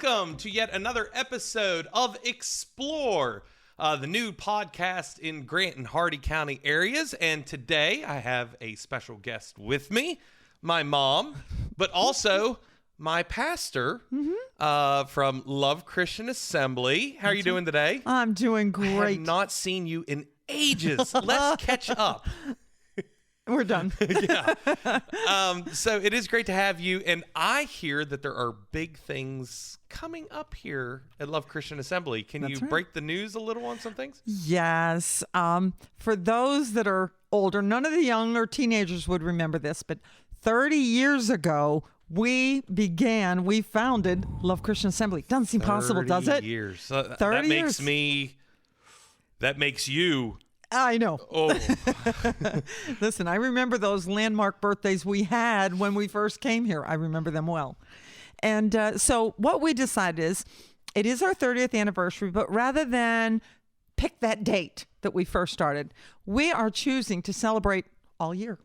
welcome to yet another episode of Explore, the new podcast in Grant and Hardy County areas. And today I have a special guest with me, my mom, but also my pastor from Love Christian Assembly. How are you doing today? I'm doing great. I have not seen you in ages. Let's catch up. We're done. Yeah. So it is great to have you. And I hear that there are big things coming up here at Love Christian Assembly. Can you break the news a little on some things? Yes. For those that are older, none of the younger teenagers would remember this, but 30 years ago, we founded Love Christian Assembly. Doesn't seem possible, does it? 30 years. 30 years. That makes you... I know. Oh. Listen, I remember those landmark birthdays we had when we first came here. I remember them well. And so what we decided is, it is our 30th anniversary, but rather than pick that date that we first started, we are choosing to celebrate all year.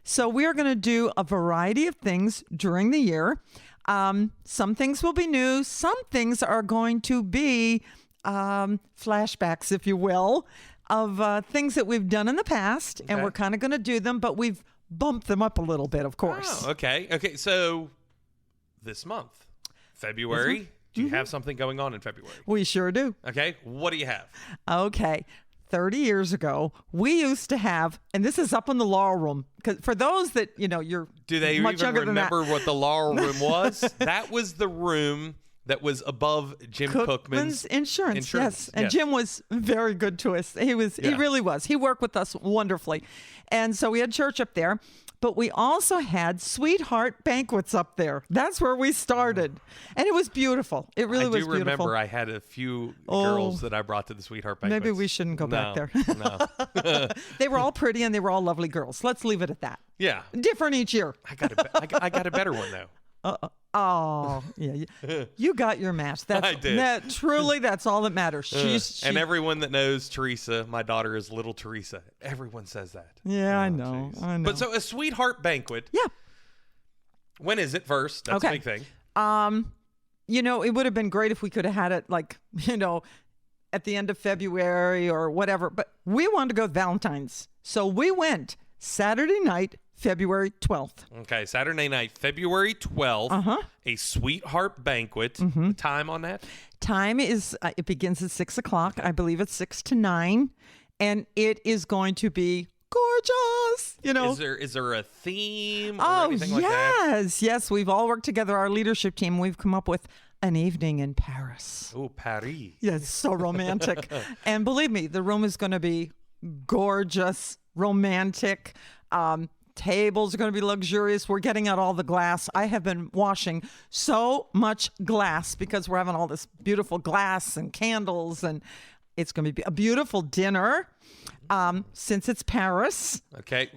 So we are going to do a variety of things during the year. Some things will be new. Some things are going to be flashbacks, if you will, of things that we've done in the past, and we're kind of going to do them, but we've bumped them up a little bit, of course. Oh, okay. Okay, so this month, February, do you have something going on in February? We sure do. Okay, what do you have? Okay. 30 years ago, we used to have, and this is up in the Laurel Room, because for those that, you're Do they much even younger than that. remember what the Laurel Room was? That was the room that was above Jim Cookman's insurance. Yes. And Jim was very good to us. He really was. He worked with us wonderfully. And so we had church up there, but we also had sweetheart banquets up there. That's where we started. And it was beautiful. It really was beautiful. I do remember I had a few girls that I brought to the sweetheart banquets. Maybe we shouldn't go back there. No. They were all pretty and they were all lovely girls. Let's leave it at that. Yeah. Different each year. I got a better one though. Oh, yeah. You got your match. I did. Truly, that's all that matters. And everyone that knows Teresa, my daughter is little Teresa. Everyone says that. Yeah, I know. But so a sweetheart banquet. Yeah. When is it first? That's a big thing. It would have been great if we could have had it at the end of February or whatever. But we wanted to go Valentine's. So we went Saturday night, February 12th. Okay, Saturday night, February 12th, a sweetheart banquet. The time on that? Time is, it begins at 6 o'clock. I believe it's 6 to 9. And it is going to be gorgeous. Is there a theme or anything like that? Yes. We've all worked together, our leadership team. We've come up with an evening in Paris. Oh, Paris. Yeah, it's so romantic. And believe me, the room is going to be gorgeous, romantic. Tables are going to be luxurious. We're getting out all the glass. I have been washing so much glass because we're having all this beautiful glass and candles, and it's going to be a beautiful dinner. Since it's Paris. Okay.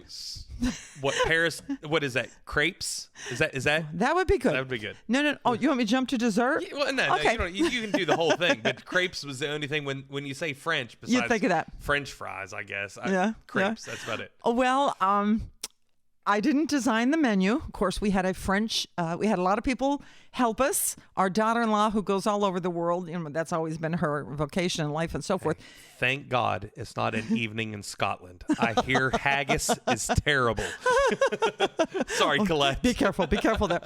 Paris? What is that? Crepes? Is that? That would be good. That would be good. No. Oh, you want me to jump to dessert? Yeah, well, no. Okay. You can do the whole thing, but crepes was the only thing when you say French. Besides you think of that. French fries, I guess. Crepes. That's about it. Well, I didn't design the menu. Of course, we had a lot of people help us. Our daughter-in-law, who goes all over the world, that's always been her vocation in life and so forth. Thank God it's not an evening in Scotland. I hear haggis is terrible. Sorry, Colette. Be careful there.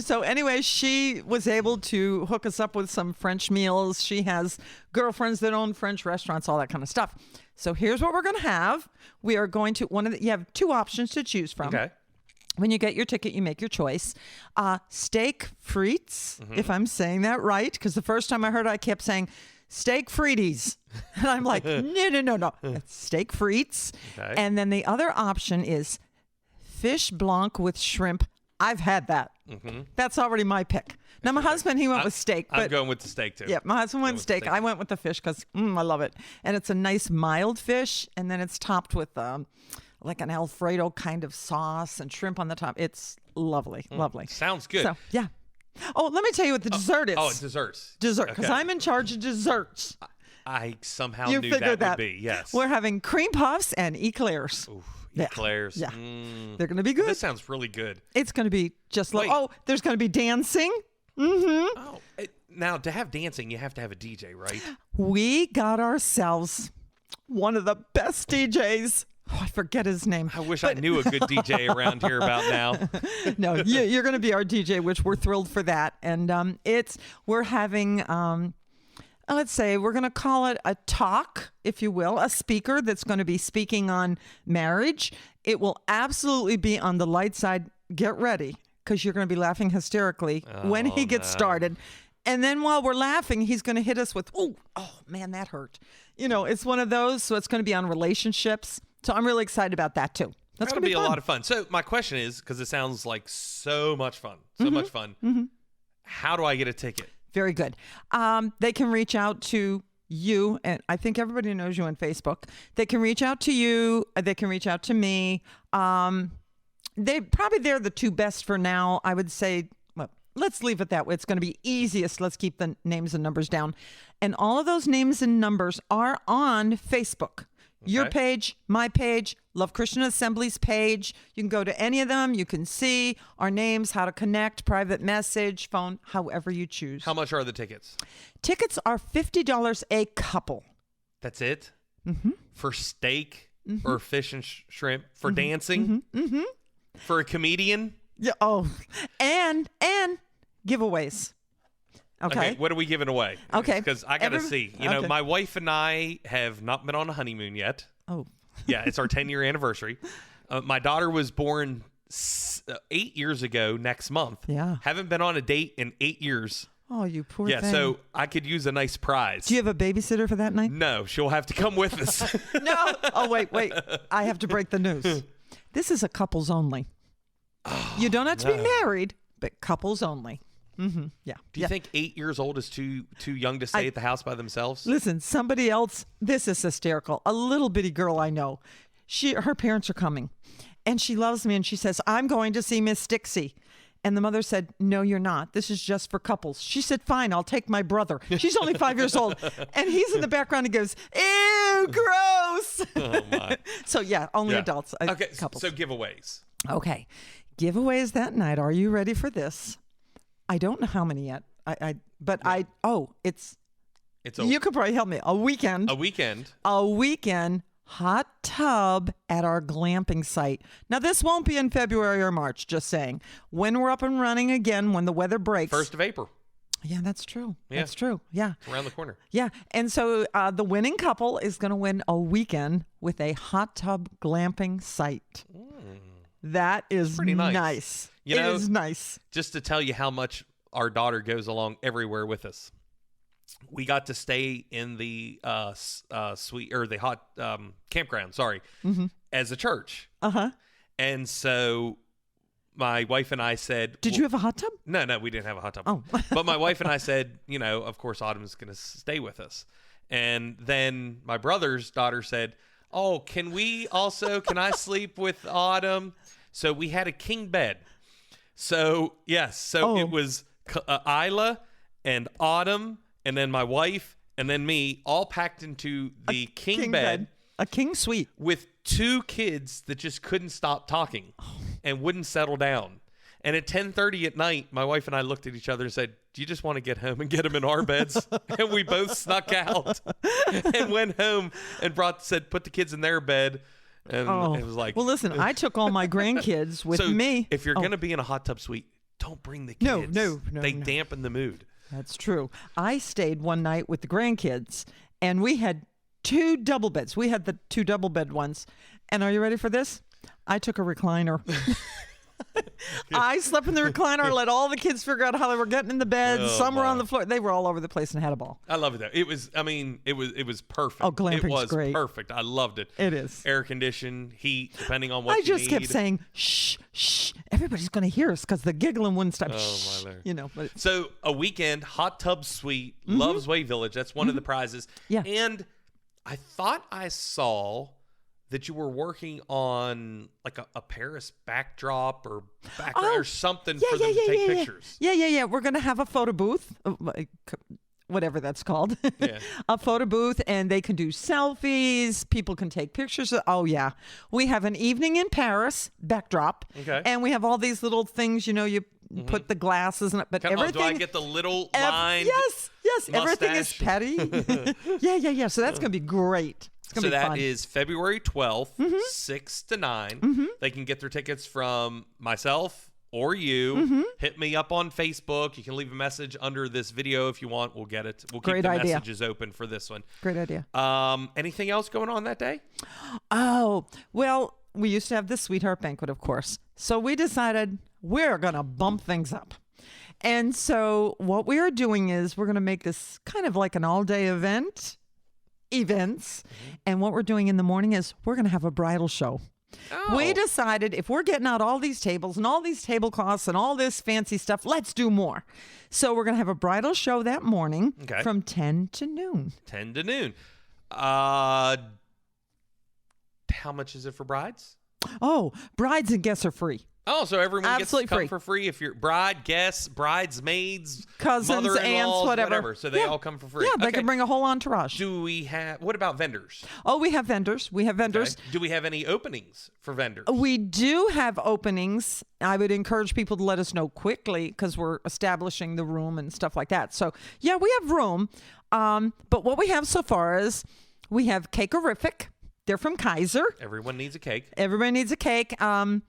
So anyway, she was able to hook us up with some French meals. She has girlfriends that own French restaurants, all that kind of stuff. So here's what we're going to have. We are going to, you have two options to choose from. Okay. When you get your ticket, you make your choice. Steak frites, if I'm saying that right, because the first time I heard it, I kept saying steak frites. And I'm like, no. It's steak frites. Okay. And then the other option is fish blanc with shrimp. I've had that. That's already my pick. Now, my husband, he went with steak. I'm going with the steak, too. Yeah, my husband went with steak. I went with the fish because I love it. And it's a nice mild fish. And then it's topped with like an Alfredo kind of sauce and shrimp on the top. It's lovely. Sounds good. So, yeah. Oh, let me tell you what the dessert is. Oh, it's desserts. Dessert, because I'm in charge of desserts. I somehow knew that would be, yes. We're having cream puffs and eclairs. Ooh, eclairs. Yeah. They're going to be good. This sounds really good. It's going to be just like, there's going to be dancing. Oh, now to have dancing, you have to have a DJ, right? We got ourselves one of the best DJs. Oh, I forget his name. I wish I knew a good DJ around here about now. No, you're going to be our DJ, which we're thrilled for that. And we're having, let's say, we're going to call it a talk, if you will, a speaker that's going to be speaking on marriage. It will absolutely be on the light side. Get ready, because you're going to be laughing hysterically when he gets started. And then while we're laughing, he's going to hit us with, oh, man, that hurt. It's one of those. So it's going to be on relationships. So I'm really excited about that, too. That's going to be a lot of fun. So my question is, because it sounds like so much fun, how do I get a ticket? Very good. They can reach out to you, and I think everybody knows you on Facebook. They can reach out to you. They can reach out to me. They're the two best for now. I would say, well, let's leave it that way. It's going to be easiest. Let's keep the names and numbers down. And all of those names and numbers are on Facebook. Okay. Your page, my page, Love Christian Assembly's page. You can go to any of them. You can see our names, how to connect, private message, phone, however you choose. How much are the tickets? Tickets are $50 a couple. That's it? Mm-hmm. For steak or fish and shrimp? For dancing? Mm-hmm. For a comedian? Yeah. Oh, and giveaways. Okay. What are we giving away? Okay. Because I got to see. My wife and I have not been on a honeymoon yet. Oh. Yeah, it's our 10-year anniversary. My daughter was born 8 years ago next month. Yeah. Haven't been on a date in 8 years. Oh, you poor thing. Yeah, so I could use a nice prize. Do you have a babysitter for that night? No, she'll have to come with us. No. Oh, wait. I have to break the news. This is a couples only. Oh, you don't have to be married, but couples only. Mm-hmm. Yeah. Do you think 8 years old is too young to stay at the house by themselves? Listen, somebody else, this is hysterical. A little bitty girl I know, her parents are coming, and she loves me, and she says, I'm going to see Miss Dixie. And the mother said, no, you're not. This is just for couples. She said, fine, I'll take my brother. She's only 5 years old. And he's in the background and goes, ew, gross. Oh, my. So, yeah, only adults. Okay, couples. So giveaways. Okay. Giveaways that night. Are you ready for this? I don't know how many yet. It's you could probably help me. A weekend hot tub at our glamping site. Now, this won't be in February or March, just saying. When we're up and running again, when the weather breaks. 1st of April. Yeah, that's true. Yeah. That's true. Yeah. It's around the corner. Yeah. And so the winning couple is going to win a weekend with a hot tub glamping site. That is pretty nice. It is nice. Just to tell you how much our daughter goes along everywhere with us. We got to stay in the suite or the hot campground, as a church. Uh-huh. And so my wife and I said... Did you have a hot tub? No, we didn't have a hot tub. Oh. But my wife and I said, of course, Autumn's going to stay with us. And then my brother's daughter said, oh, can I sleep with Autumn? So we had a king bed. So, yes. It was Isla and Autumn and then my wife and then me all packed into the king bed. A king suite. With 2 kids that just couldn't stop talking and wouldn't settle down. And at 10:30 at night, my wife and I looked at each other and said, do you just want to get home and get them in our beds? And we both snuck out and went home and put the kids in their bed. And it was like... Well, listen, I took all my grandkids with me. If you're going to be in a hot tub suite, don't bring the kids. No. They dampen the mood. That's true. I stayed one night with the grandkids, and we had 2 double beds. We had the 2 double bed ones. And are you ready for this? I took a recliner. I slept in the recliner, let all the kids figure out how they were getting in the bed. Some were on the floor. They were all over the place and had a ball. I love it though. It was perfect. Oh, glamping's great. Perfect. I loved it. It is. Air conditioned, heat, depending on what you need. I just kept saying, shh, everybody's going to hear us because the giggling wouldn't stop. Oh, my Lord. But so a weekend, hot tub suite, Love's Way Village. That's one of the prizes. Yeah. And I thought I saw that you were working on like a Paris backdrop or background or something for them to take pictures. Yeah. We're going to have a photo booth, whatever that's called, a photo booth, and they can do selfies. People can take pictures. Oh, yeah. We have an evening in Paris backdrop, and we have all these little things, you put the glasses in it, but everything. Do I get the little line? Yes, everything is petty. yeah. So that's going to be great. It's going to be fun. That is February 12th, 6 to 9. They can get their tickets from myself or you. Hit me up on Facebook. You can leave a message under this video if you want. We'll get it. We'll keep the messages open for this one. Great idea. Anything else going on that day? Oh, well, we used to have the Sweetheart Banquet, of course. So we decided we're going to bump things up. And so what we are doing is we're going to make this kind of like an all-day events. And what we're doing in the morning is we're going to have a bridal show. Oh. We decided if we're getting out all these tables and all these tablecloths and all this fancy stuff, let's do more. So we're going to have a bridal show that morning from 10 to noon. 10 to noon. How much is it for brides? Oh, brides and guests are free. Oh, so everyone Absolutely gets to come free. for free if you're bride, guests, bridesmaids, cousins, mother-in-laws, aunts, whatever. So they all come for free. Yeah, they can bring a whole entourage. What about vendors? Oh, we have vendors. Okay. Do we have any openings for vendors? We do have openings. I would encourage people to let us know quickly because we're establishing the room and stuff like that. So, yeah, we have room. But what we have so far is we have Cakerific. They're from Kaiser. Everyone needs a cake. Everybody needs a cake. And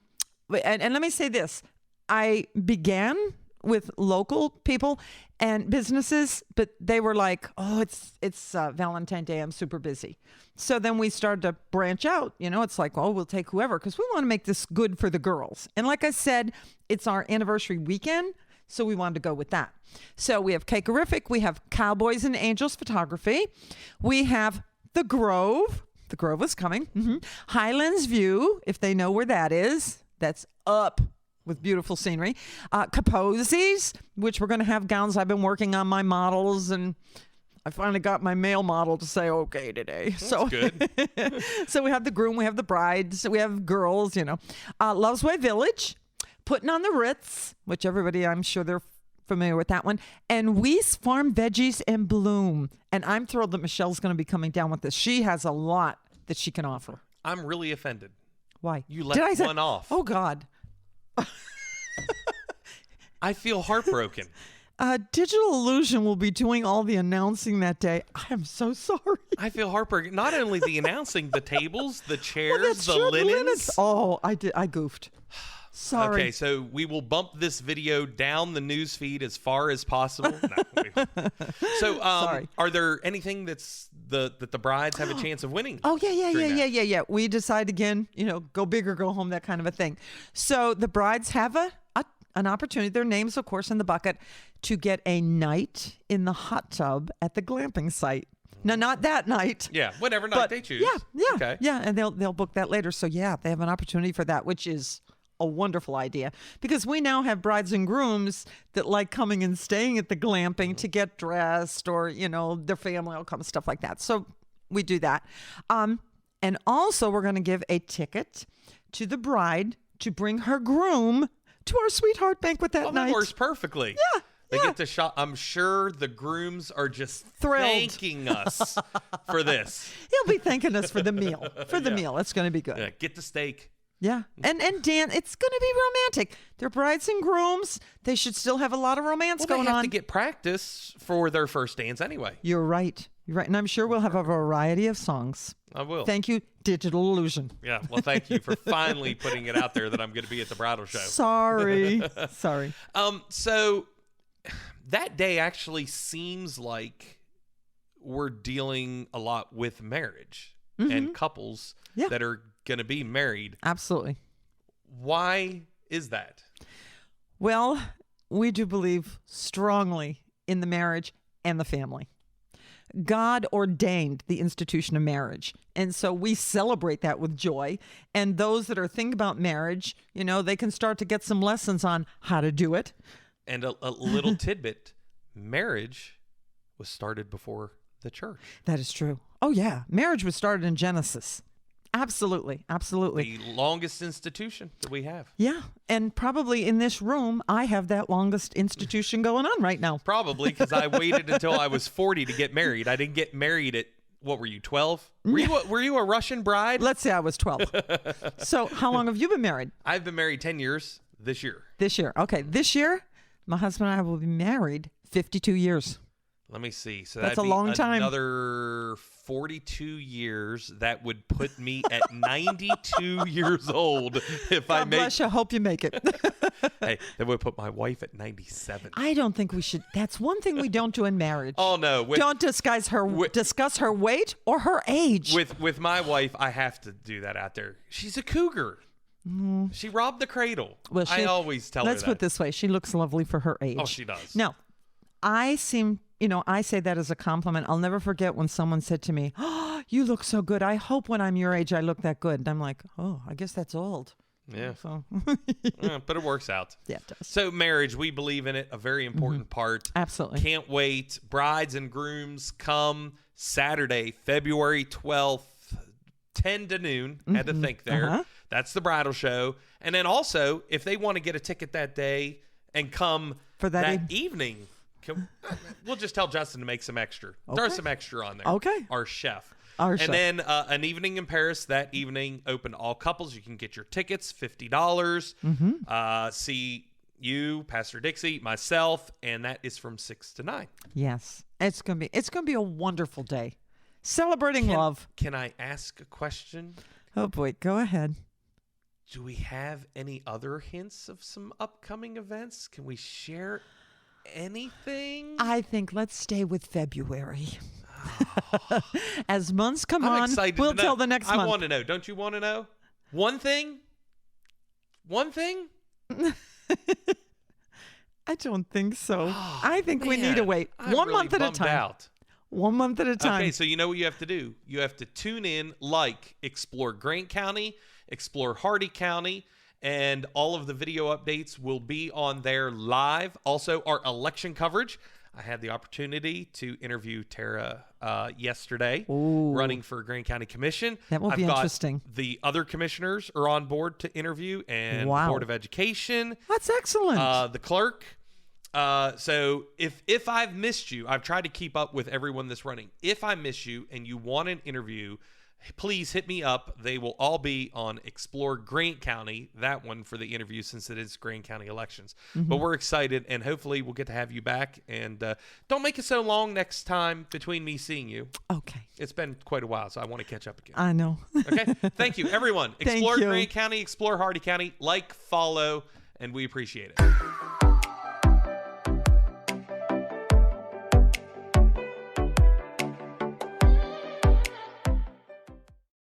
let me say this. I began with local people and businesses, but they were like, oh, it's Valentine Day. I'm super busy. So then we started to branch out. It's like, oh, we'll take whoever because we want to make this good for the girls. And like I said, it's our anniversary weekend. So we wanted to go with that. So we have Cakerific. We have Cowboys and Angels Photography. We have The Grove. The Grove is coming. Highlands View, if they know where that is. That's up with beautiful scenery. Capozzi's, which we're going to have gowns. I've been working on my models, and I finally got my male model to say okay today. That's good. So we have the groom, we have the bride, so we have girls, Love's Way Village, Putting on the Ritz, which everybody, I'm sure they're familiar with that one, and Weiss Farm Veggies and Bloom. And I'm thrilled that Michelle's going to be coming down with this. She has a lot that she can offer. I'm really offended. Why? You left one off. Oh, God. I feel heartbroken. Digital Illusion will be doing all the announcing that day. I am so sorry. I feel heartbroken. Not only the announcing, the tables, the chairs, that's the true, linens. Oh, I goofed. Sorry. Okay, so we will bump this video down the news feed as far as possible. No, so, Sorry. Are there anything that the brides have a chance of winning? Oh, yeah. We decide again, go big or go home, that kind of a thing. So the brides have an opportunity, their names, of course, in the bucket, to get a night in the hot tub at the glamping site. No, not that night. Yeah, whatever night they choose. Yeah. Okay. Yeah, and they'll book that later. So, yeah, they have an opportunity for that, which is a wonderful idea because we now have brides and grooms that like coming and staying at the glamping to get dressed or, their family will come, stuff like that. So we do that. And also we're going to give a ticket to the bride to bring her groom to our Sweetheart Banquet that night. That works perfectly. Yeah. They get to shop. I'm sure the grooms are just thrilled, thanking us for this. He'll be thanking us for the meal. Meal. It's going to be good. Yeah, get the steak. Yeah. And Dan, it's going to be romantic. They're brides and grooms. They should still have a lot of romance going on. They have to get practice for their first dance anyway. You're right. And I'm sure we'll have a variety of songs. I will. Thank you, Digital Illusion. Yeah. Well, thank you for finally putting it out there that I'm going to be at the bridal show. Sorry. So that day actually seems like we're dealing a lot with marriage and couples that are going to be married. Absolutely. Why is that? Well, we do believe strongly in the marriage and the family. God ordained the institution of marriage. And so we celebrate that with joy. And those that are thinking about marriage, they can start to get some lessons on how to do it. And a little tidbit, marriage was started before the church. That is true. Oh, yeah. Marriage was started in Genesis. Absolutely. The longest institution that we have. Yeah. And probably in this room, I have that longest institution going on right now. Probably because I waited until I was 40 to get married. I didn't get married at, what were you, 12? Were you a Russian bride? Let's say I was 12. So how long have you been married? I've been married 10 years. this year. This year. Okay. This year, my husband and I will be married 52 years. Let me see. So That's that'd a be long time. Another 42 years. That would put me at 92 years old if I God make. bless you. Hope you make it. Hey, that would put my wife at 97. I don't think we should. That's one thing we don't do in marriage. Oh no! Don't discuss her weight or her age. With my wife, I have to do that out there. She's a cougar. She robbed the cradle. Well, I always tell her that. Let's put it this way. She looks lovely for her age. Oh, she does. No, I say that as a compliment. I'll never forget when someone said to me, "Oh, you look so good. I hope when I'm your age, I look that good." And I'm like, "Oh, I guess that's old." Yeah. So. Yeah, but it works out. Yeah, it does. So marriage, we believe in it. A very important part. Absolutely. Can't wait. Brides and grooms come Saturday, February 12th, 10 to noon. Had to think there. That's the bridal show. And then also, if they want to get a ticket that day and come For that evening, we'll just tell Justin to make some extra. Throw some extra on there. Okay. Our chef. chef. Then an evening in Paris. That evening, open to all couples. You can get your tickets, $50. See you, Pastor Dixie, myself, and that is from 6 to 9. Yes, it's gonna be a wonderful day, celebrating love. Can I ask a question? Oh boy, go ahead. Do we have any other hints of some upcoming events? Can we share anything? I think let's stay with February. As months come I'm on, excited we'll to know. tell the next month. I want to know. Don't you want to know? One thing? One thing? I don't think so. Oh, I think we need to wait I'm one really month at a bummed time. out. 1 month at a time. Okay, so you know what you have to do? You have to tune in, Explore Grant County, Explore Hardy County, and all of the video updates will be on there live. Also, our election coverage. I had the opportunity to interview Tara yesterday, running for Grant County Commission. That will be interesting. The other commissioners are on board to interview, and the Board of Education. That's excellent. The clerk. So if I've missed you, I've tried to keep up with everyone that's running. If I miss you and you want an interview, please hit me up. They will all be on Explore Grant County, that one for the interview since it is Grant County elections. But we're excited, and hopefully we'll get to have you back. And don't make it so long next time between me seeing you. Okay. It's been quite a while, so I want to catch up again. I know. Okay? Thank you, everyone. Thank Explore you. Grant County, Explore Hardy County. Follow, and we appreciate it.